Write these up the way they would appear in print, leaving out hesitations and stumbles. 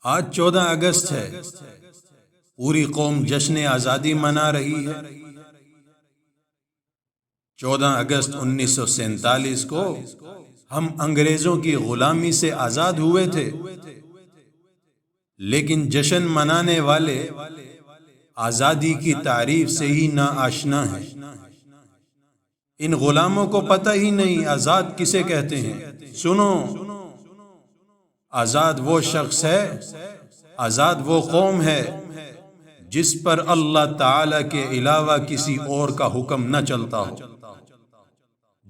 آج 14 اگست ہے، پوری قوم جشن آزادی منا رہی ہے۔ 14 اگست 1947 کو ہم انگریزوں کی غلامی سے آزاد ہوئے تھے، لیکن جشن منانے والے آزادی کی تعریف سے ہی نا آشنا ہیں۔ ان غلاموں کو پتہ ہی نہیں آزاد کسے کہتے ہیں۔ سنو، آزاد وہ شخص ہے، آزاد وہ قوم ہے جس پر اللہ تعالی کے علاوہ کسی اور کا حکم نہ چلتا ہو،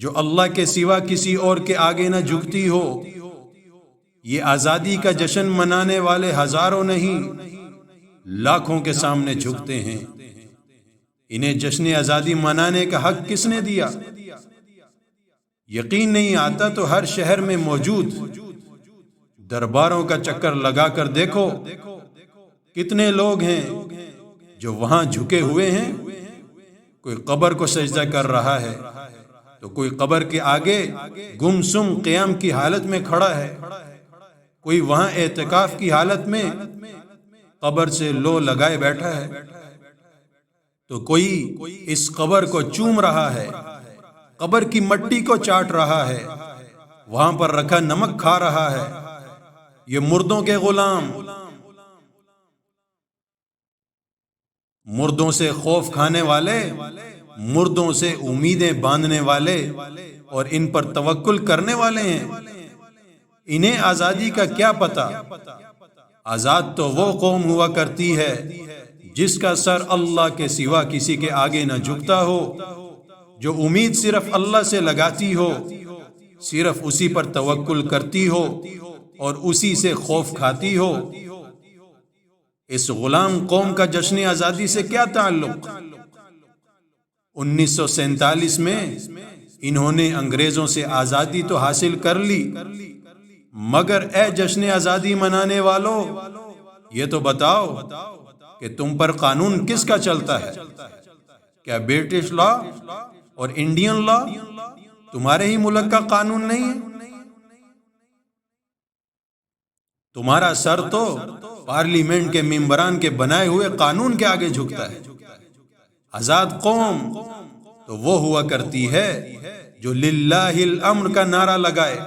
جو اللہ کے سوا کسی اور کے آگے نہ جھکتی ہو۔ یہ آزادی کا جشن منانے والے ہزاروں نہیں، لاکھوں کے سامنے جھکتے ہیں۔ انہیں جشن آزادی منانے کا حق کس نے دیا؟ یقین نہیں آتا تو ہر شہر میں موجود درباروں کا چکر لگا کر دیکھو، کتنے لوگ ہیں جو وہاں جھکے ہوئے ہیں۔ کوئی قبر کو سجدہ کر رہا ہے تو کوئی قبر کے آگے گمسم قیام کی حالت میں کھڑا ہے، کوئی وہاں اعتکاف کی حالت میں قبر سے لو لگائے بیٹھا ہے، تو کوئی اس قبر کو چوم رہا ہے، قبر کی مٹی کو چاٹ رہا ہے، وہاں پر رکھا نمک کھا رہا ہے۔ یہ مردوں کے غلام، مردوں سے خوف کھانے والے، مردوں سے امیدیں باندھنے والے اور ان پر توکل کرنے والے ہیں۔ انہیں آزادی کا کیا پتہ؟ آزاد تو وہ قوم ہوا کرتی ہے جس کا سر اللہ کے سوا کسی کے آگے نہ جھکتا ہو، جو امید صرف اللہ سے لگاتی ہو، صرف اسی پر توکل کرتی ہو اور اسی سے خوف کھاتی ہو۔ اس غلام قوم کا جشن آزادی سے کیا تعلق؟ 1947 میں انہوں نے انگریزوں سے آزادی تو حاصل کر لی، مگر اے جشن آزادی منانے والوں، یہ تو بتاؤ کہ تم پر قانون کس کا چلتا ہے؟ کیا برٹش لا اور انڈین لا تمہارے ہی ملک کا قانون نہیں ہے؟ تمہارا سر تو پارلیمنٹ کے ممبران کے بنائے ہوئے قانون کے آگے جھکتا ہے۔ آزاد قوم تو وہ ہوا کرتی ہے جو للہ الامر کا نعرہ لگائے،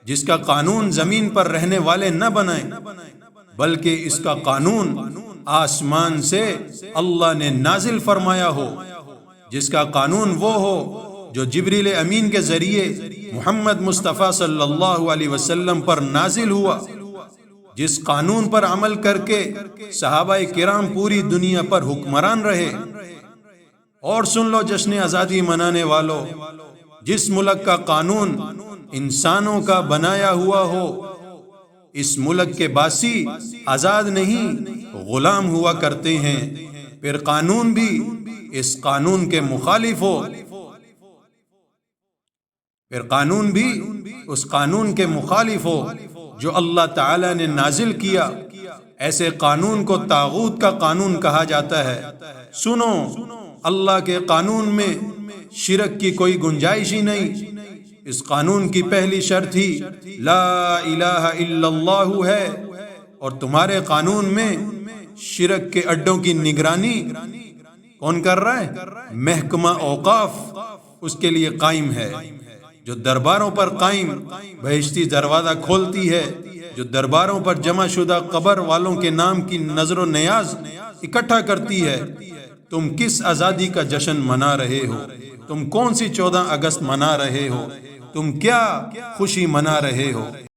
جس کا قانون زمین پر رہنے والے نہ بنائیں، بلکہ اس کا قانون آسمان سے اللہ نے نازل فرمایا ہو، جس کا قانون وہ ہو جو جبریل امین کے ذریعے محمد مصطفیٰ صلی اللہ علیہ وسلم پر نازل ہوا، جس قانون پر عمل کر کے صحابہ کرام پوری دنیا پر حکمران رہے۔ اور سن لو جشن آزادی منانے والوں، جس ملک کا قانون انسانوں کا بنایا ہوا ہو، اس ملک کے باسی آزاد نہیں غلام ہوا کرتے ہیں، پھر قانون بھی اس قانون کے مخالف ہو، پھر قانون بھی اس قانون کے مخالف ہو جو اللہ تعالی نے نازل کیا۔ ایسے قانون کو طاغوت کا قانون کہا جاتا ہے۔ سنو، اللہ کے قانون میں شرک کی کوئی گنجائش ہی نہیں۔ اس قانون کی پہلی شرط ہی لا الہ الا اللہ ہے، اور تمہارے قانون میں شرک کے اڈوں کی نگرانی کون کر رہا ہے؟ محکمہ اوقاف اس کے لیے قائم ہے، جو درباروں پر قائم بہشتی دروازہ کھولتی ہے، جو درباروں پر جمع شدہ قبر والوں کے نام کی نظر و نیاز اکٹھا کرتی ہے۔ تم کس آزادی کا جشن منا رہے ہو؟ تم کون سی 14 اگست منا رہے ہو؟ تم کیا خوشی منا رہے ہو؟